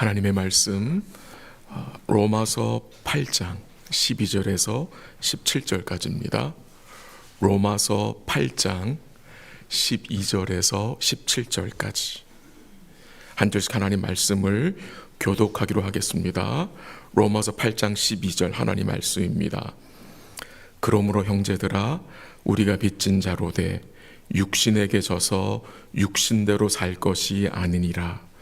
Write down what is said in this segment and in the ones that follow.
하나님의 말씀 로마서 8장 12절에서 17절까지입니다. 로마서 8장 12절에서 17절까지 한 절씩 하나님 말씀을 교독하기로 하겠습니다. 로마서 8장 12절 하나님 말씀입니다. 그러므로 형제들아 우리가 빚진 자로 돼 육신에게 져서 육신대로 살 것이 아니니라.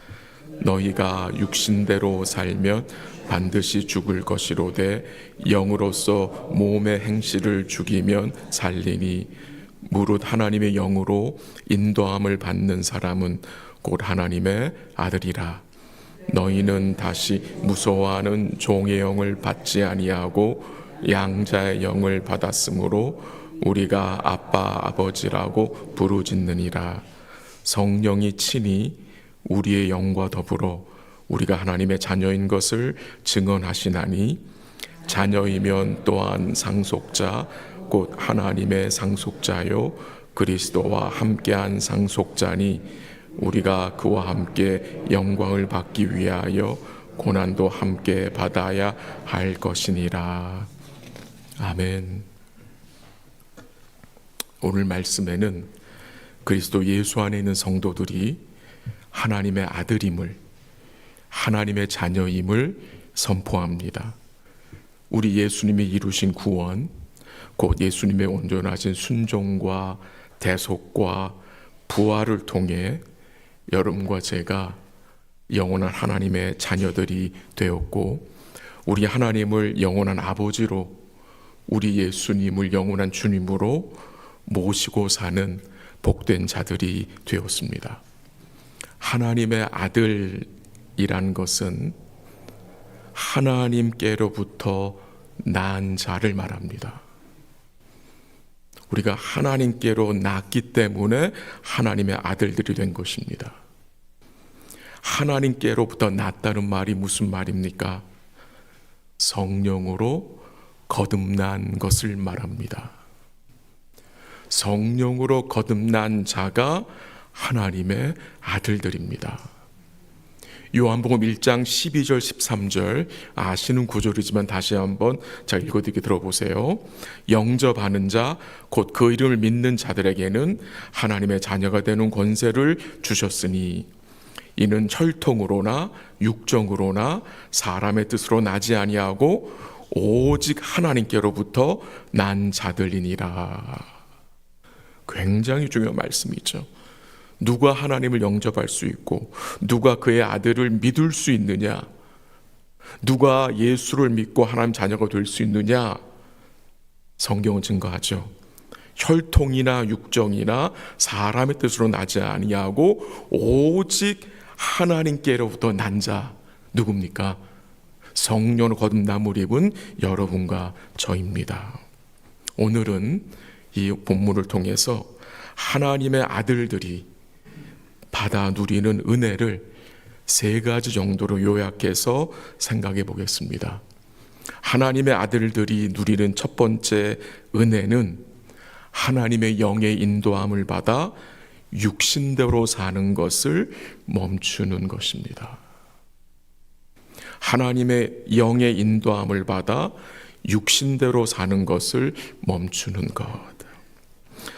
너희가 육신대로 살면 반드시 죽을 것이로되 영으로서 몸의 행실을 죽이면 살리니 무릇 하나님의 영으로 인도함을 받는 사람은 곧 하나님의 아들이라. 너희는 다시 무서워하는 종의 영을 받지 아니하고 양자의 영을 받았으므로 우리가 아빠 아버지라고 부르짖느니라. 성령이 친히 우리의 영과 더불어 우리가 하나님의 자녀인 것을 증언하시나니 자녀이면 또한 상속자 곧 하나님의 상속자요 그리스도와 함께한 상속자니 우리가 그와 함께 영광을 받기 위하여 고난도 함께 받아야 할 것이니라. 아멘. 오늘 말씀에는 그리스도 예수 안에 있는 성도들이 하나님의 아들임을, 하나님의 자녀임을 선포합니다. 우리 예수님이 이루신 구원, 곧 예수님의 온전하신 순종과 대속과 부활을 통해 여러분과 제가 영원한 하나님의 자녀들이 되었고, 우리 하나님을 영원한 아버지로, 우리 예수님을 영원한 주님으로 모시고 사는 복된 자들이 되었습니다. 하나님의 아들이란 것은 하나님께로부터 난 자를 말합니다. 우리가 하나님께로 낳기 때문에 하나님의 아들들이 된 것입니다. 하나님께로부터 낳았다는 말이 무슨 말입니까? 성령으로 거듭난 것을 말합니다. 성령으로 거듭난 자가 하나님의 아들들입니다. 요한복음 1장 12절 13절 아시는 구절이지만 다시 한번 잘 읽어드리게 들어보세요. 영접하는 자 곧 그 이름을 믿는 자들에게는 하나님의 자녀가 되는 권세를 주셨으니 이는 혈통으로나 육정으로나 사람의 뜻으로 나지 아니하고 오직 하나님께로부터 난 자들이니라. 굉장히 중요한 말씀이죠. 누가 하나님을 영접할 수 있고 누가 그의 아들을 믿을 수 있느냐, 누가 예수를 믿고 하나님 자녀가 될 수 있느냐, 성경은 증거하죠. 혈통이나 육정이나 사람의 뜻으로 나지 아니하고 오직 하나님께로부터 난 자, 누굽니까? 성령으로 거듭남을 입은 여러분과 저입니다. 오늘은 이 본문을 통해서 하나님의 아들들이 받아 누리는 은혜를 세 가지 정도로 요약해서 생각해 보겠습니다. 하나님의 아들들이 누리는 첫 번째 은혜는 하나님의 영의 인도함을 받아 육신대로 사는 것을 멈추는 것입니다. 하나님의 영의 인도함을 받아 육신대로 사는 것을 멈추는 것.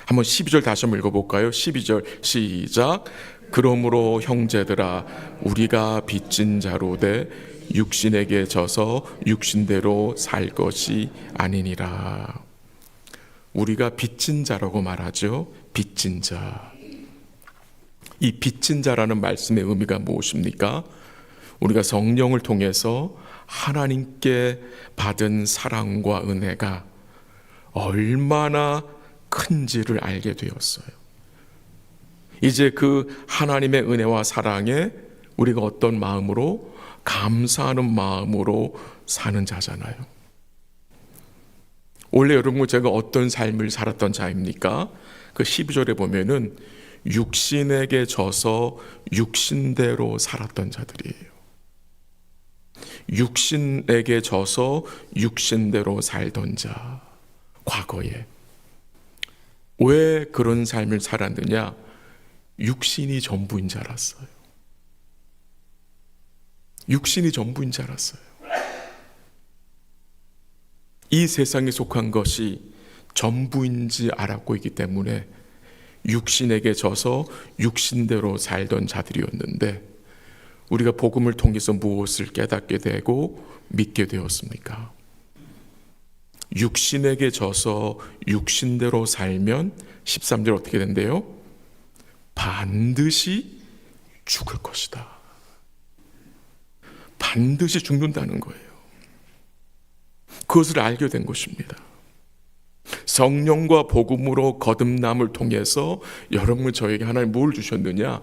한번 12절 다시 한번 읽어볼까요? 12절 시작. 그러므로 형제들아 우리가 빚진 자로 돼 육신에게 져서 육신대로 살 것이 아니니라. 우리가 빚진 자라고 말하죠. 빚진 자. 이 빚진 자라는 말씀의 의미가 무엇입니까? 우리가 성령을 통해서 하나님께 받은 사랑과 은혜가 얼마나 큰지를 알게 되었어요. 이제 그 하나님의 은혜와 사랑에 우리가 어떤 마음으로, 감사하는 마음으로 사는 자잖아요. 원래 여러분 제가 어떤 삶을 살았던 자입니까? 그 12절에 보면은 육신에게 져서 육신대로 살았던 자들이에요. 육신에게 져서 육신대로 살던 자. 과거에 왜 그런 삶을 살았느냐? 육신이 전부인 줄 알았어요. 육신이 전부인 줄 알았어요. 이 세상에 속한 것이 전부인지 알았고 있기 때문에 육신에게 져서 육신대로 살던 자들이었는데, 우리가 복음을 통해서 무엇을 깨닫게 되고 믿게 되었습니까? 육신에게 져서 육신대로 살면 13절 어떻게 된대요? 반드시 죽을 것이다. 반드시 죽는다는 거예요. 그것을 알게 된 것입니다. 성령과 복음으로 거듭남을 통해서 여러분, 저에게 하나님 뭘 주셨느냐?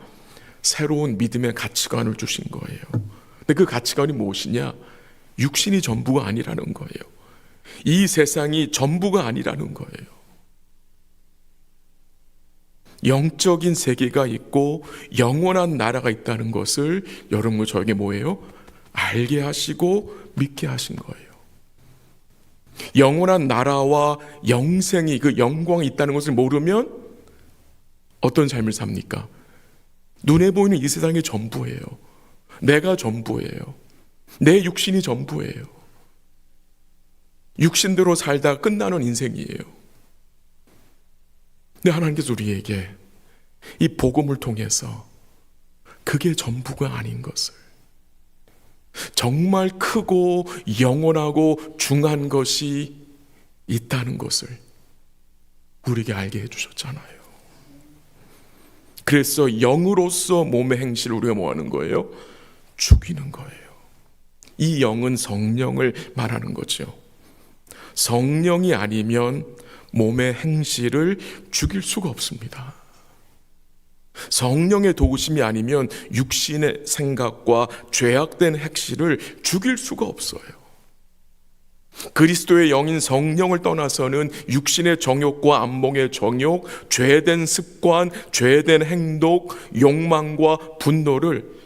새로운 믿음의 가치관을 주신 거예요. 근데 그 가치관이 무엇이냐? 육신이 전부가 아니라는 거예요. 이 세상이 전부가 아니라는 거예요. 영적인 세계가 있고 영원한 나라가 있다는 것을 여러분, 저에게 뭐예요? 알게 하시고 믿게 하신 거예요. 영원한 나라와 영생이, 그 영광이 있다는 것을 모르면 어떤 삶을 삽니까? 눈에 보이는 이 세상이 전부예요. 내가 전부예요. 내 육신이 전부예요. 육신대로 살다 끝나는 인생이에요. 근데 하나님께서 우리에게 이 복음을 통해서 그게 전부가 아닌 것을, 정말 크고 영원하고 중요한 것이 있다는 것을 우리에게 알게 해주셨잖아요. 그래서 영으로서 몸의 행실을 우리가 뭐 하는 거예요? 죽이는 거예요. 이 영은 성령을 말하는 거죠. 성령이 아니면 몸의 행실을 죽일 수가 없습니다. 성령의 도우심이 아니면 육신의 생각과 죄악된 행실을 죽일 수가 없어요. 그리스도의 영인 성령을 떠나서는 육신의 정욕과 안목의 정욕, 죄된 습관, 죄된 행동, 욕망과 분노를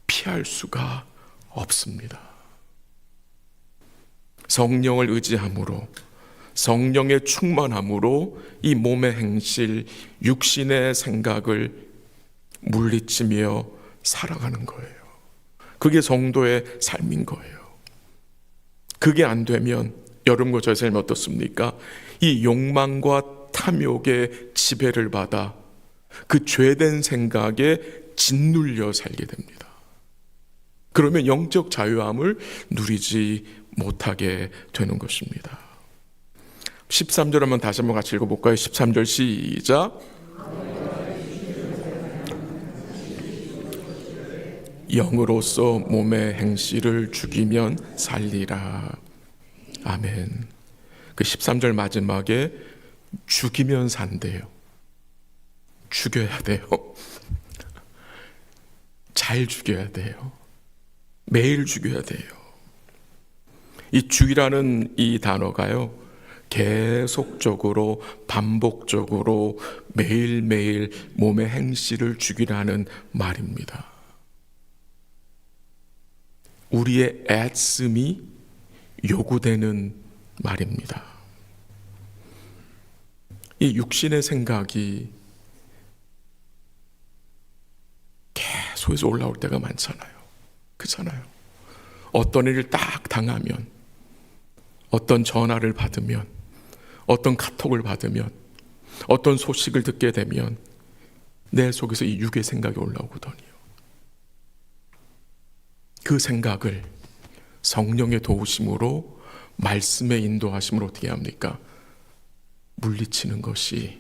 피할 수가 없습니다. 성령을 의지함으로, 성령의 충만함으로 이 몸의 행실, 육신의 생각을 물리치며 살아가는 거예요. 그게 성도의 삶인 거예요. 그게 안 되면 여러분과 저의 삶이 어떻습니까? 이 욕망과 탐욕의 지배를 받아 그 죄된 생각에 짓눌려 살게 됩니다. 그러면 영적 자유함을 누리지 못하게 되는 것입니다. 13절 한번 다시 한번 같이 읽어볼까요? 13절 시작. 영으로서 몸의 행실을 죽이면 살리라. 아멘. 그 13절 마지막에 죽이면 산대요. 죽여야 돼요. 잘 죽여야 돼요. 매일 죽여야 돼요. 이 죽이라는 이 단어가요, 계속적으로 반복적으로 매일매일 몸의 행실을 죽이라는 말입니다. 우리의 애씀이 요구되는 말입니다. 이 육신의 생각이 계속해서 올라올 때가 많잖아요. 그렇잖아요. 어떤 일을 딱 당하면, 어떤 전화를 받으면, 어떤 카톡을 받으면, 어떤 소식을 듣게 되면 내 속에서 이 육의 생각이 올라오거든요. 그 생각을 성령의 도우심으로, 말씀의 인도하심으로 어떻게 합니까? 물리치는 것이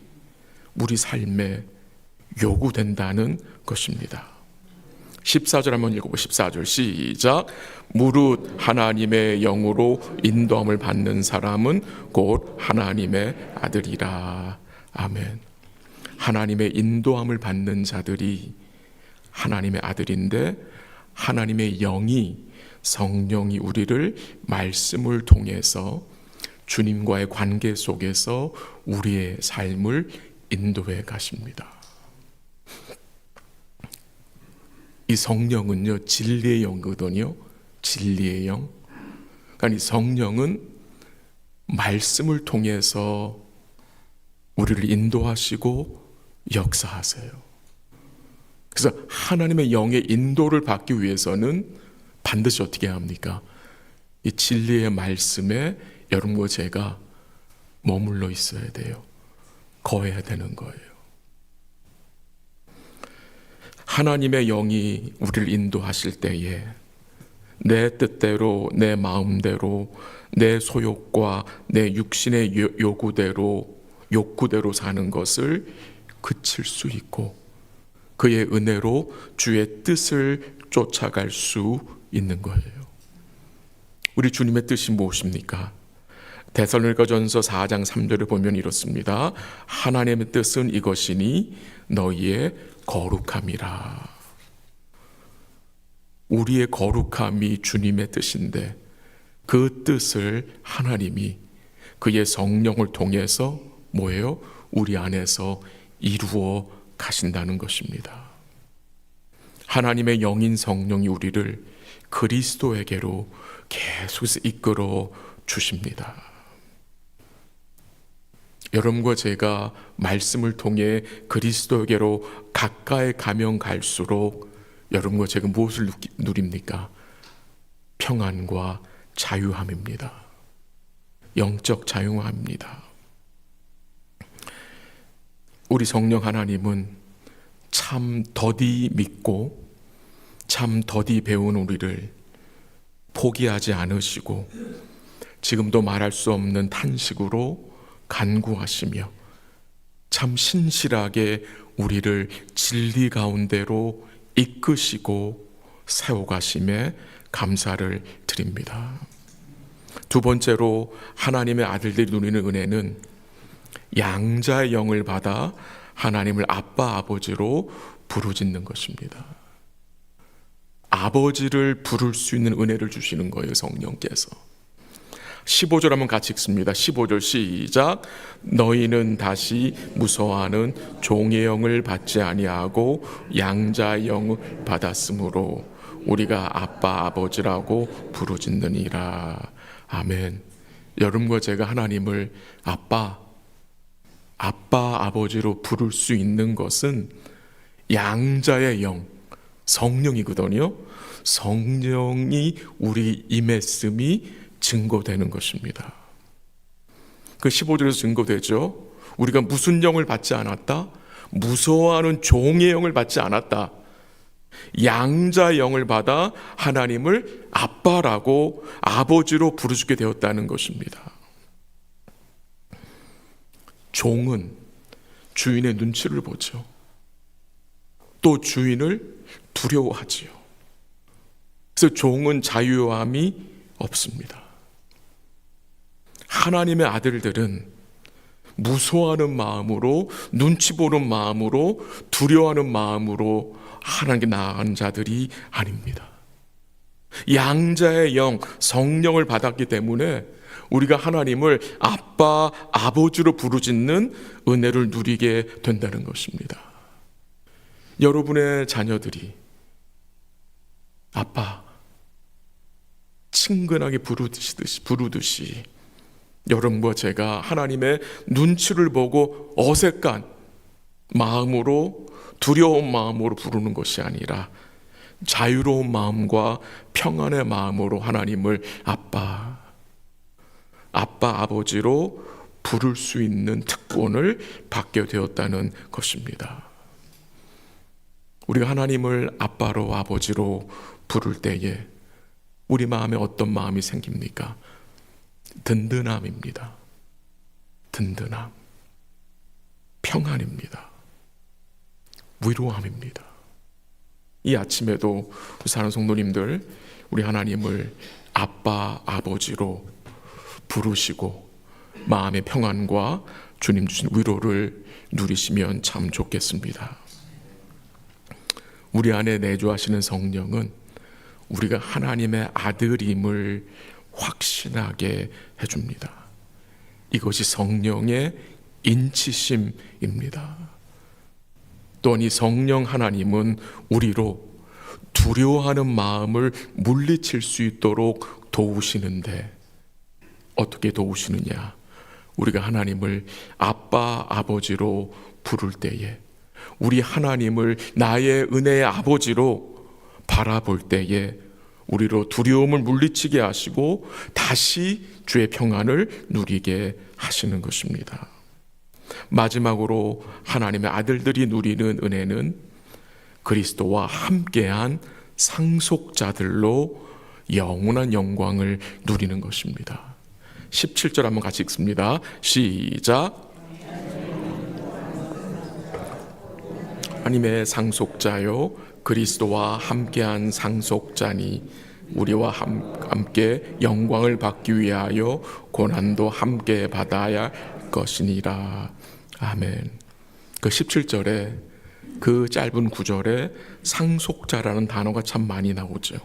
우리 삶에 요구된다는 것입니다. 14절 한번 읽어보시죠. 14절 시작. 무릇 하나님의 영으로 인도함을 받는 사람은 곧 하나님의 아들이라. 아멘. 하나님의 인도함을 받는 자들이 하나님의 아들인데, 하나님의 영이, 성령이 우리를 말씀을 통해서 주님과의 관계 속에서 우리의 삶을 인도해 가십니다. 이 성령은요, 진리의 영이거든요. 진리의 영. 그러니까 이 성령은 말씀을 통해서 우리를 인도하시고 역사하세요. 그래서 하나님의 영의 인도를 받기 위해서는 반드시 어떻게 해야 합니까? 이 진리의 말씀에 여러분과 제가 머물러 있어야 돼요. 거해야 되는 거예요. 하나님의 영이 우리를 인도하실 때에 내 뜻대로, 내 마음대로, 내 소욕과 내 육신의 욕구대로 사는 것을 그칠 수 있고, 그의 은혜로 주의 뜻을 쫓아갈 수 있는 거예요. 우리 주님의 뜻이 무엇입니까? 데살로니가전서 4장 3절을 보면 이렇습니다. 하나님의 뜻은 이것이니 너희의 거룩함이라. 우리의 거룩함이 주님의 뜻인데, 그 뜻을 하나님이 그의 성령을 통해서 뭐예요? 우리 안에서 이루어 가신다는 것입니다. 하나님의 영인 성령이 우리를 그리스도에게로 계속해서 이끌어 주십니다. 여러분과 제가 말씀을 통해 그리스도에게로 가까이 가면 갈수록 여러분과 제가 무엇을 누립니까? 평안과 자유함입니다. 영적 자유함입니다. 우리 성령 하나님은 참 더디 믿고 참 더디 배운 우리를 포기하지 않으시고 지금도 말할 수 없는 탄식으로 간구하시며 참 신실하게 우리를 진리 가운데로 이끄시고 세워가심에 감사를 드립니다. 두 번째로 하나님의 아들들이 누리는 은혜는 양자의 영을 받아 하나님을 아빠 아버지로 부르짖는 것입니다. 아버지를 부를 수 있는 은혜를 주시는 거예요, 성령께서. 15절 한번 같이 읽습니다. 15절 시작. 너희는 다시 무서워하는 종의 영을 받지 아니하고 양자의 영을 받았으므로 우리가 아빠 아버지라고 부르짖느니라. 아멘. 여러분과 제가 하나님을 아빠 아버지로 부를 수 있는 것은 양자의 영, 성령이거든요. 성령이 우리 임했음이 증거되는 것입니다. 그 15절에서 증거되죠. 우리가 무슨 영을 받지 않았다? 무서워하는 종의 영을 받지 않았다. 양자의 영을 받아 하나님을 아빠라고 아버지로 부르짖게 되었다는 것입니다. 종은 주인의 눈치를 보죠. 또 주인을 두려워하지요. 그래서 종은 자유함이 없습니다. 하나님의 아들들은 무서워하는 마음으로, 눈치 보는 마음으로, 두려워하는 마음으로 하나님께 나아가는 자들이 아닙니다. 양자의 영, 성령을 받았기 때문에 우리가 하나님을 아빠, 아버지로 부르짖는 은혜를 누리게 된다는 것입니다. 여러분의 자녀들이 아빠, 친근하게 부르듯이 여러분과 제가 하나님의 눈치를 보고 어색한 마음으로, 두려운 마음으로 부르는 것이 아니라 자유로운 마음과 평안의 마음으로 하나님을 아빠, 아버지로 부를 수 있는 특권을 받게 되었다는 것입니다. 우리가 하나님을 아빠로, 아버지로 부를 때에 우리 마음에 어떤 마음이 생깁니까? 든든함입니다. 든든함, 평안입니다. 위로함입니다. 이 아침에도 사는 성도님들, 우리 하나님을 아빠, 아버지로 부르시고 마음의 평안과 주님 주신 위로를 누리시면 참 좋겠습니다. 우리 안에 내주하시는 성령은 우리가 하나님의 아들임을 확신하게 해줍니다. 이것이 성령의 인치심입니다. 또한 이 성령 하나님은 우리로 두려워하는 마음을 물리칠 수 있도록 도우시는데, 어떻게 도우시느냐? 우리가 하나님을 아빠, 아버지로 부를 때에, 우리 하나님을 나의 은혜의 아버지로 바라볼 때에 우리로 두려움을 물리치게 하시고 다시 주의 평안을 누리게 하시는 것입니다. 마지막으로 하나님의 아들들이 누리는 은혜는 그리스도와 함께한 상속자들로 영원한 영광을 누리는 것입니다. 17절 한번 같이 읽습니다. 시작. 하나님의 상속자요 그리스도와 함께한 상속자니 우리와 함께 영광을 받기 위하여 고난도 함께 받아야 할 것이니라. 아멘. 그 17절에 그 짧은 구절에 상속자라는 단어가 참 많이 나오죠.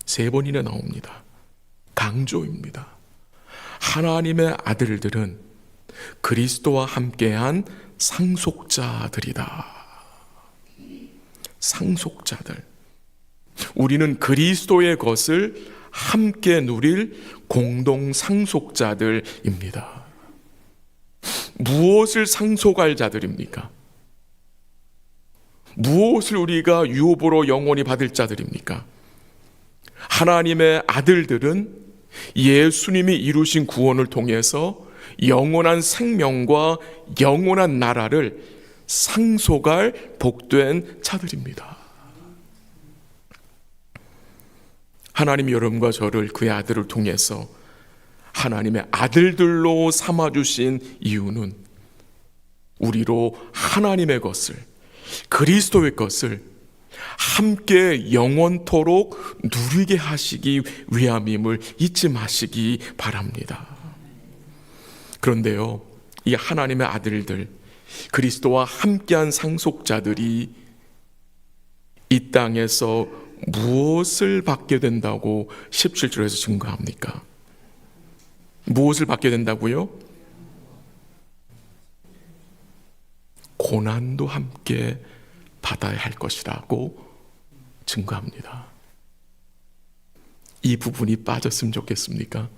3번이나 나옵니다. 강조입니다. 하나님의 아들들은 그리스도와 함께한 상속자들이다. 상속자들. 우리는 그리스도의 것을 함께 누릴 공동 상속자들입니다. 무엇을 상속할 자들입니까? 무엇을 우리가 유업으로 영원히 받을 자들입니까? 하나님의 아들들은 예수님이 이루신 구원을 통해서 영원한 생명과 영원한 나라를 상속할 복된 자들입니다. 하나님이 여러분과 저를 그의 아들을 통해서 하나님의 아들들로 삼아주신 이유는 우리로 하나님의 것을, 그리스도의 것을 함께 영원토록 누리게 하시기 위함임을 잊지 마시기 바랍니다. 그런데요, 이 하나님의 아들들, 그리스도와 함께한 상속자들이 이 땅에서 무엇을 받게 된다고 17절에서 증거합니까? 무엇을 받게 된다고요? 고난도 함께 받아야 할 것이라고 증거합니다. 이 부분이 빠졌으면 좋겠습니까?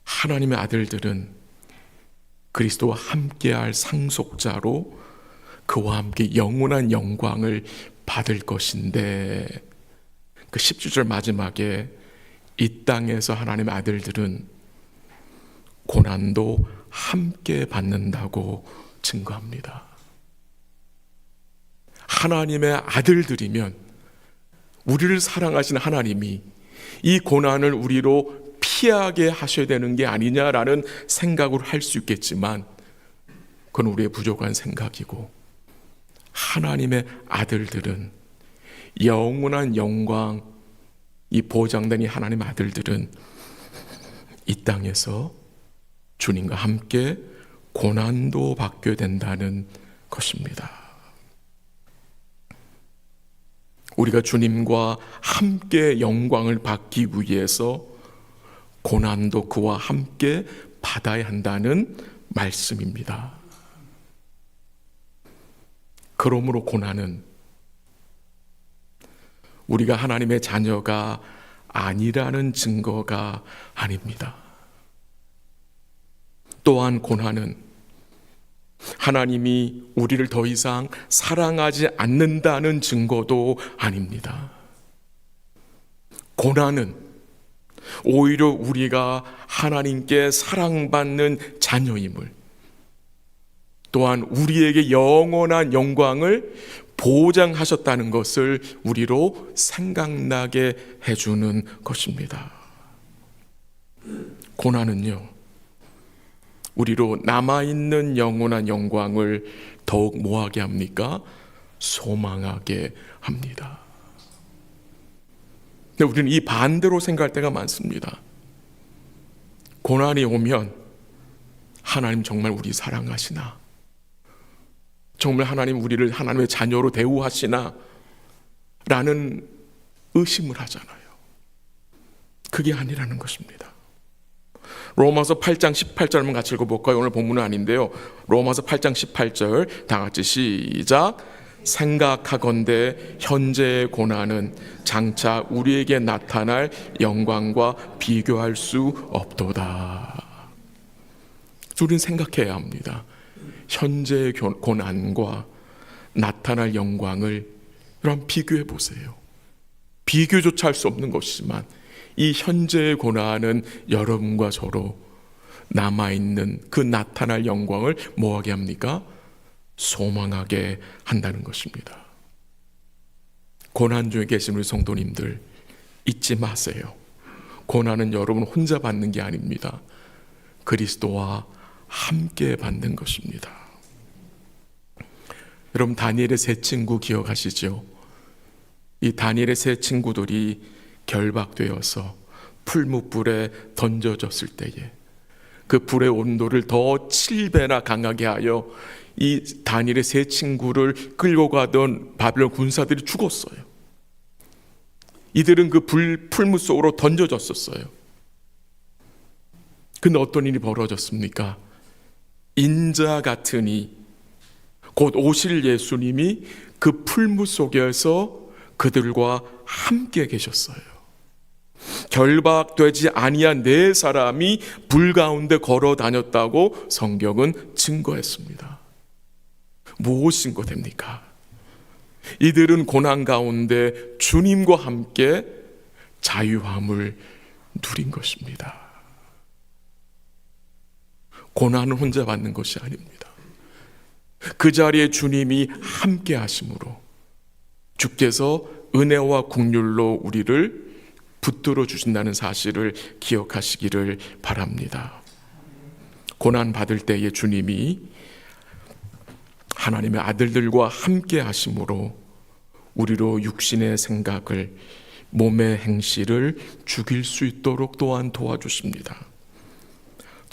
하나님의 아들들은 그리스도와 함께할 상속자로 그와 함께 영원한 영광을 받을 것인데, 그 17절 마지막에 이 땅에서 하나님의 아들들은 고난도 함께 받는다고 증거합니다. 하나님의 아들들이면 우리를 사랑하시는 하나님이 이 고난을 우리로 피하게 하셔야 되는 게 아니냐라는 생각을 할 수 있겠지만, 그건 우리의 부족한 생각이고, 하나님의 아들들은 영원한 영광, 이 보장된 이 하나님의 아들들은 이 땅에서 주님과 함께 고난도 받게 된다는 것입니다. 우리가 주님과 함께 영광을 받기 위해서 고난도 그와 함께 받아야 한다는 말씀입니다. 그러므로 고난은 우리가 하나님의 자녀가 아니라는 증거가 아닙니다. 또한 고난은 하나님이 우리를 더 이상 사랑하지 않는다는 증거도 아닙니다. 고난은 오히려 우리가 하나님께 사랑받는 자녀임을, 또한 우리에게 영원한 영광을 보장하셨다는 것을 우리로 생각나게 해주는 것입니다. 고난은요, 우리로 남아있는 영원한 영광을 더욱 뭐하게 합니까? 소망하게 합니다. 근데 우리는 이 반대로 생각할 때가 많습니다. 고난이 오면 하나님 정말 우리 사랑하시나? 정말 하나님 우리를 하나님의 자녀로 대우하시나? 라는 의심을 하잖아요. 그게 아니라는 것입니다. 로마서 8장 18절만 같이 읽어볼까요? 오늘 본문은 아닌데요, 로마서 8장 18절 다 같이 시작. 생각하건대 현재의 고난은 장차 우리에게 나타날 영광과 비교할 수 없도다. 우리는 생각해야 합니다. 현재의 고난과 나타날 영광을 여러분 비교해 보세요. 비교조차 할 수 없는 것이지만 이 현재의 고난은 여러분과 저로 남아있는 그 나타날 영광을 뭐하게 합니까? 소망하게 한다는 것입니다. 고난 중에 계신 우리 성도님들 잊지 마세요. 고난은 여러분 혼자 받는 게 아닙니다. 그리스도와 함께 받는 것입니다. 여러분 다니엘의 세 친구 기억하시죠? 이 다니엘의 세 친구들이 결박되어서 풀무불에 던져졌을 때에 그 불의 온도를 더 7배나 강하게 하여 이 다니엘의 세 친구를 끌고 가던 바벨론 군사들이 죽었어요. 이들은 그 풀무 속으로 던져졌었어요. 근데 어떤 일이 벌어졌습니까? 인자 같은 이 곧 오실 예수님이 그 풀무 속에서 그들과 함께 계셨어요. 결박되지 아니한 네 사람이 불 가운데 걸어 다녔다고 성경은 증거했습니다. 무엇이 증거됩니까? 이들은 고난 가운데 주님과 함께 자유함을 누린 것입니다. 고난은 혼자 받는 것이 아닙니다. 그 자리에 주님이 함께 하심으로 주께서 은혜와 긍휼로 우리를 붙들어 주신다는 사실을 기억하시기를 바랍니다. 고난 받을 때에 주님이 하나님의 아들들과 함께 하심으로 우리로 육신의 생각을, 몸의 행실을 죽일 수 있도록 또한 도와주십니다.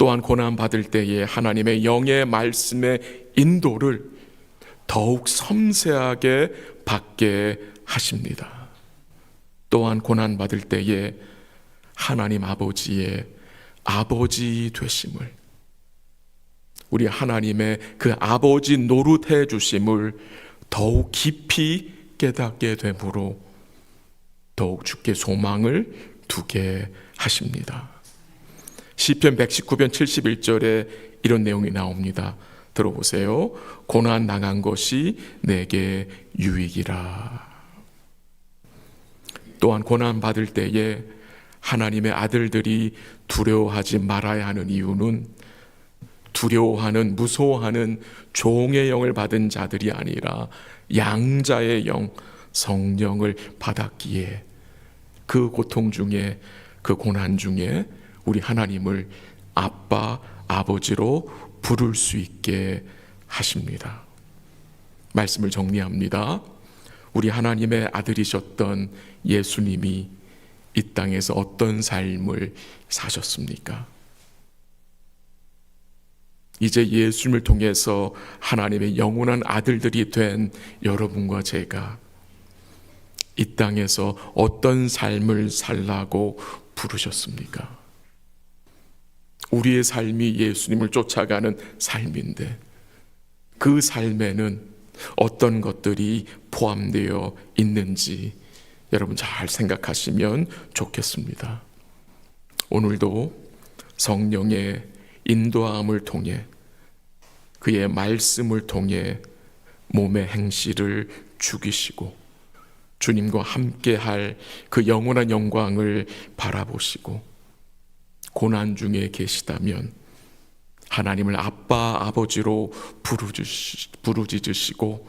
또한 고난 받을 때에 하나님의 영의 말씀의 인도를 더욱 섬세하게 받게 하십니다. 또한 고난 받을 때에 하나님 아버지의 아버지 되심을, 우리 하나님의 그 아버지 노릇해 주심을 더욱 깊이 깨닫게 되므로 더욱 주께 소망을 두게 하십니다. 시편 119편 71절에 이런 내용이 나옵니다. 들어보세요. 고난 당한 것이 내게 유익이라. 또한 고난 받을 때에 하나님의 아들들이 두려워하지 말아야 하는 이유는 두려워하는, 무서워하는 종의 영을 받은 자들이 아니라 양자의 영, 성령을 받았기에 그 고통 중에, 그 고난 중에 우리 하나님을 아빠, 아버지로 부를 수 있게 하십니다. 말씀을 정리합니다. 우리 하나님의 아들이셨던 예수님이 이 땅에서 어떤 삶을 사셨습니까? 이제 예수님을 통해서 하나님의 영원한 아들들이 된 여러분과 제가 이 땅에서 어떤 삶을 살라고 부르셨습니까? 우리의 삶이 예수님을 쫓아가는 삶인데 그 삶에는 어떤 것들이 포함되어 있는지 여러분 잘 생각하시면 좋겠습니다. 오늘도 성령의 인도함을 통해 그의 말씀을 통해 몸의 행실을 죽이시고 주님과 함께할 그 영원한 영광을 바라보시고 고난 중에 계시다면 하나님을 아빠, 아버지로 부르짖으시고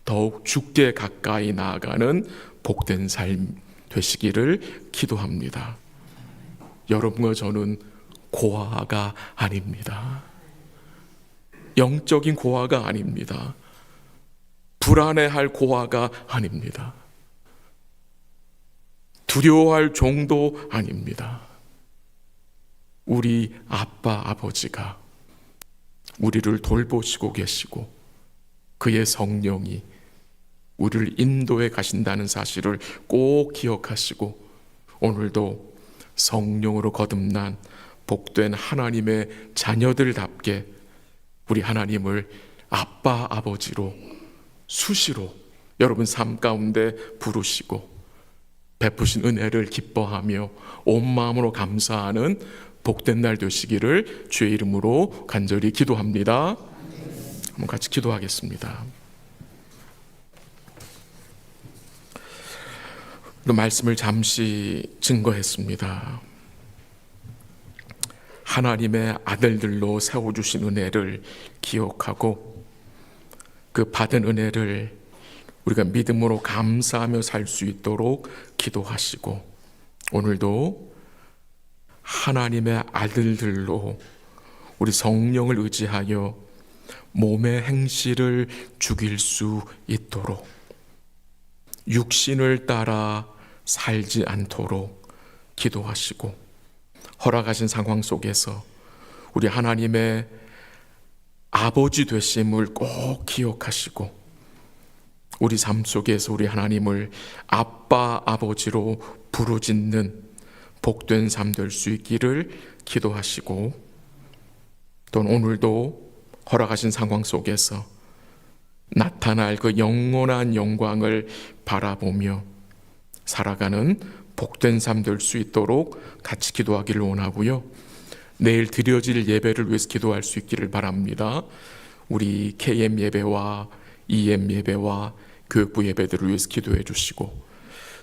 더욱 주께 가까이 나아가는 복된 삶 되시기를 기도합니다. 여러분과 저는 고아가 아닙니다. 영적인 고아가 아닙니다. 불안해할 고아가 아닙니다. 두려워할 종도 아닙니다. 우리 아빠, 아버지가 우리를 돌보시고 계시고 그의 성령이 우리를 인도해 가신다는 사실을 꼭 기억하시고 오늘도 성령으로 거듭난 복된 하나님의 자녀들답게 우리 하나님을 아빠, 아버지로 수시로 여러분 삶 가운데 부르시고 베푸신 은혜를 기뻐하며 온 마음으로 감사하는 복된 날 되시기를 주의 이름으로 간절히 기도합니다. 한번 같이 기도하겠습니다. 또 말씀을 잠시 증거했습니다. 하나님의 아들들로 세워주신 은혜를 기억하고 그 받은 은혜를 우리가 믿음으로 감사하며 살 수 있도록 기도하시고, 오늘도 하나님의 아들들로 우리 성령을 의지하여 몸의 행실을 죽일 수 있도록, 육신을 따라 살지 않도록 기도하시고, 허락하신 상황 속에서 우리 하나님의 아버지 되심을 꼭 기억하시고, 우리 삶 속에서 우리 하나님을 아빠 아버지로 부르짖는 복된 삶 될 수 있기를 기도하시고, 또 오늘도 허락하신 상황 속에서 나타날 그 영원한 영광을 바라보며 살아가는 복된 삶 될 수 있도록 같이 기도하기를 원하고요. 내일 드려질 예배를 위해서 기도할 수 있기를 바랍니다. 우리 KM 예배와 EM 예배와 교육부 예배들을 위해서 기도해 주시고,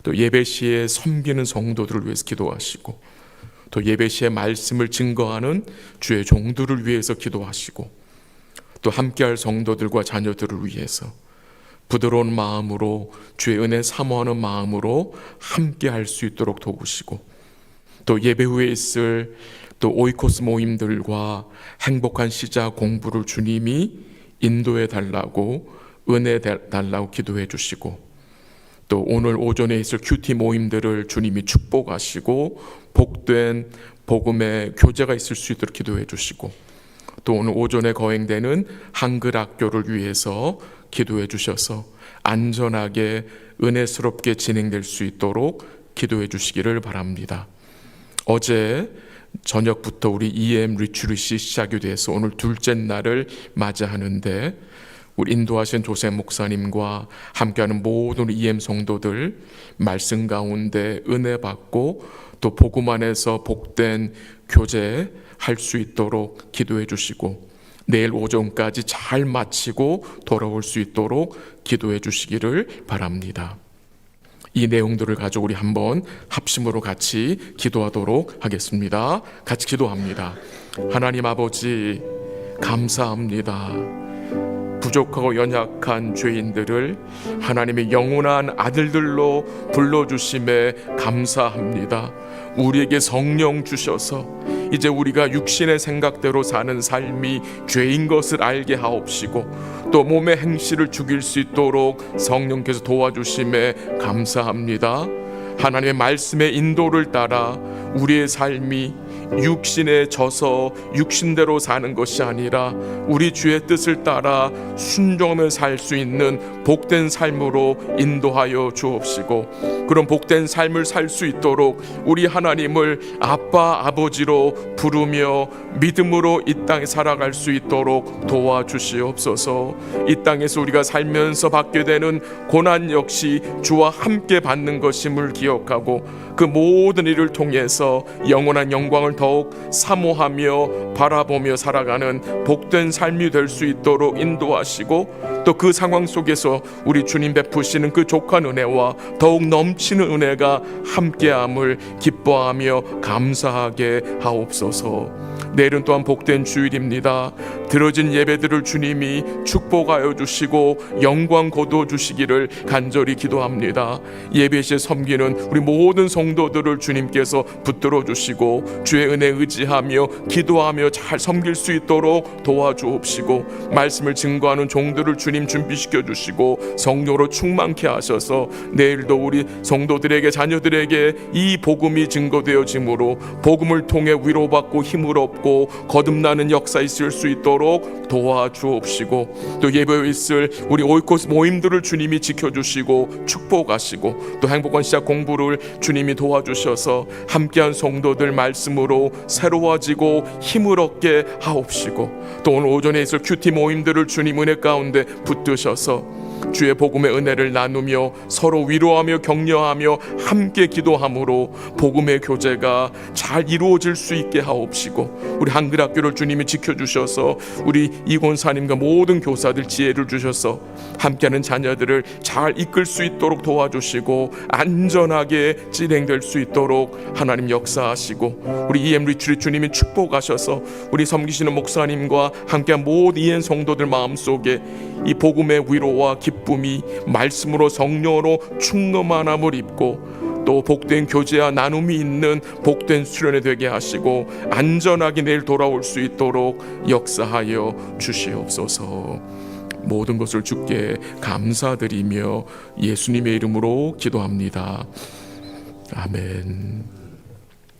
또 예배 시에 섬기는 성도들을 위해서 기도하시고, 또 예배 시에 말씀을 증거하는 주의 종들을 위해서 기도하시고, 또 함께할 성도들과 자녀들을 위해서 부드러운 마음으로 주의 은혜 사모하는 마음으로 함께할 수 있도록 도우시고, 또 예배 후에 있을 또 오이코스 모임들과 행복한 시작 공부를 주님이 인도해 달라고, 은혜 달라고 기도해 주시고, 또 오늘 오전에 있을 큐티 모임들을 주님이 축복하시고 복된 복음의 교제가 있을 수 있도록 기도해 주시고, 또 오늘 오전에 거행되는 한글 학교를 위해서 기도해 주셔서 안전하게 은혜스럽게 진행될 수 있도록 기도해 주시기를 바랍니다. 어제 저녁부터 우리 EM 리트릿이 시작이 돼서 오늘 둘째 날을 맞이하는데, 우리 인도하신 조세 목사님과 함께하는 모든 EM 성도들 말씀 가운데 은혜 받고 또 복음 안에서 복된 교제 할 수 있도록 기도해 주시고, 내일 오전까지 잘 마치고 돌아올 수 있도록 기도해 주시기를 바랍니다. 이 내용들을 가지고 우리 한번 합심으로 같이 기도하도록 하겠습니다. 같이 기도합니다. 하나님 아버지, 감사합니다. 부족하고 연약한 죄인들을 하나님의 영원한 아들들로 불러주심에 감사합니다. 우리에게 성령 주셔서 이제 우리가 육신의 생각대로 사는 삶이 죄인 것을 알게 하옵시고, 또 몸의 행실을 죽일 수 있도록 성령께서 도와주심에 감사합니다. 하나님의 말씀의 인도를 따라 우리의 삶이 육신에 져서 육신대로 사는 것이 아니라 우리 주의 뜻을 따라 순종하며 살 수 있는 복된 삶으로 인도하여 주옵시고, 그런 복된 삶을 살 수 있도록 우리 하나님을 아빠 아버지로 부르며 믿음으로 이 땅에 살아갈 수 있도록 도와주시옵소서. 이 땅에서 우리가 살면서 받게 되는 고난 역시 주와 함께 받는 것임을 기억하고, 그 모든 일을 통해서 영원한 영광을 더욱 사모하며 바라보며 살아가는 복된 삶이 될 수 있도록 인도하시고, 또 그 상황 속에서 우리 주님 베푸시는 그 족한 은혜와 더욱 넘치는 은혜가 함께함을 기뻐하며 감사하게 하옵소서. 내일은 또한 복된 주일입니다. 들어진 예배들을 주님이 축복하여 주시고 영광 거두어 주시기를 간절히 기도합니다. 예배 시에 섬기는 우리 모든 성도들을 주님께서 붙들어 주시고 주의 은혜 의지하며 기도하며 잘 섬길 수 있도록 도와주옵시고, 말씀을 증거하는 종들을 주님 준비시켜 주시고 성령으로 충만케 하셔서 내일도 우리 성도들에게 자녀들에게 이 복음이 증거되어짐으로 복음을 통해 위로받고 힘을 얻고 거듭나는 역사 있을 수 있도록 도와주옵시고, 또 예배에 있을 우리 오이코스 모임들을 주님이 지켜주시고 축복하시고, 또 행복한 시작 공부를 주님이 도와주셔서 함께한 성도들 말씀으로 새로워지고 힘을 얻게 하옵시고, 또 오늘 오전에 있을 큐티 모임들을 주님 은혜 가운데 붙드셔서 주의 복음의 은혜를 나누며 서로 위로하며 격려하며 함께 기도함으로 복음의 교제가 잘 이루어질 수 있게 하옵시고, 우리 한글학교를 주님이 지켜주셔서 우리 이곤사님과 모든 교사들 지혜를 주셔서 함께하는 자녀들을 잘 이끌 수 있도록 도와주시고 안전하게 진행될 수 있도록 하나님 역사하시고, 우리 EM 리트릿 주님이 축복하셔서 우리 섬기시는 목사님과 함께한 모든 EM 성도들 마음속에 이 복음의 위로와 기쁨이 말씀으로 성령으로 충만함을 입고 또 복된 교제와 나눔이 있는 복된 수련회 되게 하시고 안전하게 내일 돌아올 수 있도록 역사하여 주시옵소서. 모든 것을 주께 감사드리며 예수님의 이름으로 기도합니다. 아멘.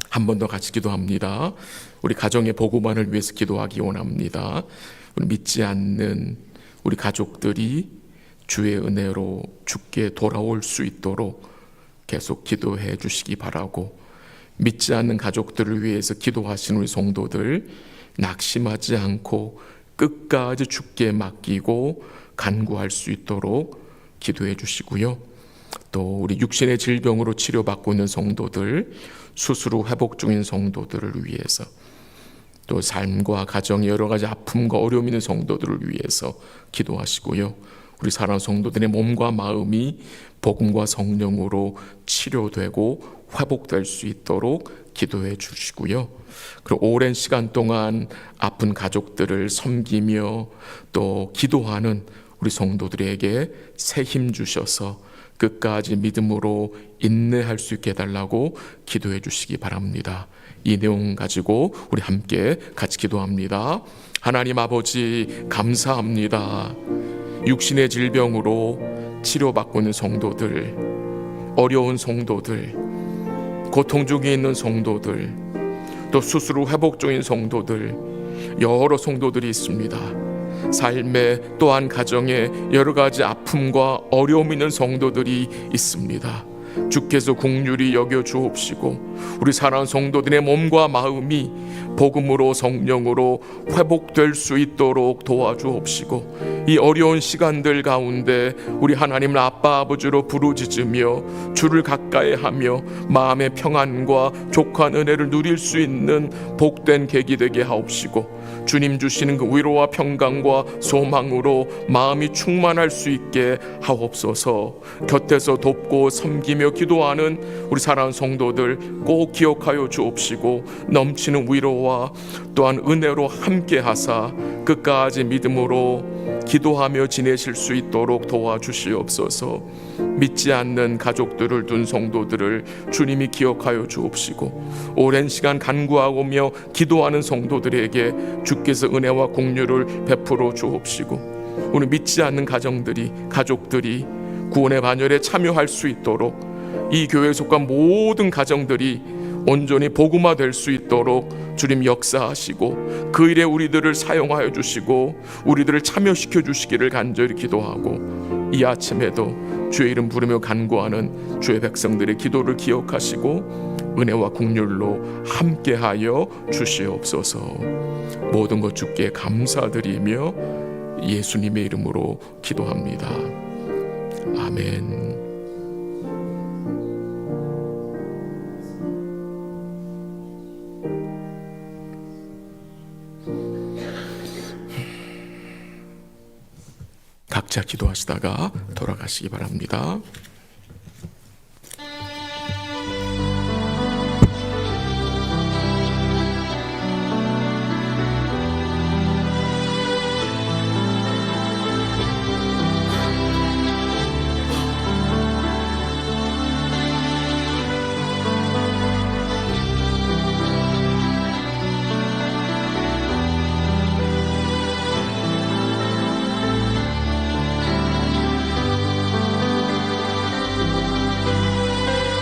한 번 더 같이 기도합니다. 우리 가정의 복음만을 위해서 기도하기 원합니다. 우리 믿지 않는 우리 가족들이 주의 은혜로 주께 돌아올 수 있도록 계속 기도해 주시기 바라고, 믿지 않는 가족들을 위해서 기도하시는 우리 성도들 낙심하지 않고 끝까지 주께 맡기고 간구할 수 있도록 기도해 주시고요. 또 우리 육신의 질병으로 치료받고 있는 성도들, 수술 후 회복 중인 성도들을 위해서, 또 삶과 가정의 여러 가지 아픔과 어려움이 있는 성도들을 위해서 기도하시고요. 우리 사랑하는 성도들의 몸과 마음이 복음과 성령으로 치료되고 회복될 수 있도록 기도해 주시고요. 그리고 오랜 시간 동안 아픈 가족들을 섬기며 또 기도하는 우리 성도들에게 새 힘 주셔서 끝까지 믿음으로 인내할 수 있게 해달라고 기도해 주시기 바랍니다. 이 내용 가지고 우리 함께 같이 기도합니다. 하나님 아버지, 감사합니다. 육신의 질병으로 치료받고 있는 성도들, 어려운 성도들, 고통 중에 있는 성도들, 또 수술 후 회복 중인 성도들, 여러 성도들이 있습니다. 삶에 또한 가정에 여러 가지 아픔과 어려움이 있는 성도들이 있습니다. 주께서 긍휼히 여겨 주옵시고 우리 사랑하는 성도들의 몸과 마음이 복음으로 성령으로 회복될 수 있도록 도와주옵시고, 이 어려운 시간들 가운데 우리 하나님을 아빠 아버지로 부르짖으며 주를 가까이 하며 마음의 평안과 족한 은혜를 누릴 수 있는 복된 계기 되게 하옵시고, 주님 주시는 그 위로와 평강과 소망으로 마음이 충만할 수 있게 하옵소서. 곁에서 돕고 섬기며 기도하는 우리 사랑하는 성도들 꼭 기억하여 주옵시고, 넘치는 위로와 또한 은혜로 함께 하사 끝까지 믿음으로 기도하며 지내실 수 있도록 도와주시옵소서. 믿지 않는 가족들을 둔 성도들을 주님이 기억하여 주옵시고, 오랜 시간 간구하며 기도하는 성도들에게 주께서 은혜와 긍휼을 베풀어 주옵시고, 우리 믿지 않는 가족들이 구원의 반열에 참여할 수 있도록, 이 교회에 속한 모든 가정들이 온전히 복음화 될 수 있도록 주님 역사하시고 그 일에 우리들을 사용하여 주시고 우리들을 참여시켜 주시기를 간절히 기도하고, 이 아침에도 주의 이름 부르며 간구하는 주의 백성들의 기도를 기억하시고 은혜와 긍휼로 함께하여 주시옵소서. 모든 것 주께 감사드리며 예수님의 이름으로 기도합니다. 아멘. 각자 기도하시다가 돌아가시기 바랍니다.